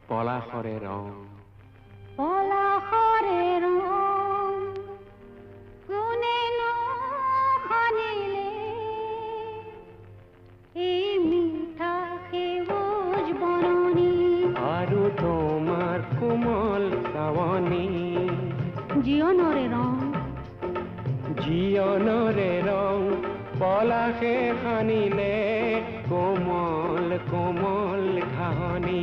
পলাশৰে ৰং পলাশৰে ৰং কোনেনো সানিলে এই মিঠা সেউজ বননি আৰু তোমাৰ কোমল চাৱনী জীৱনৰে ৰং জীৱনৰে ৰং পলাশে সানিলে কোমল কোমল ঘাঁহনি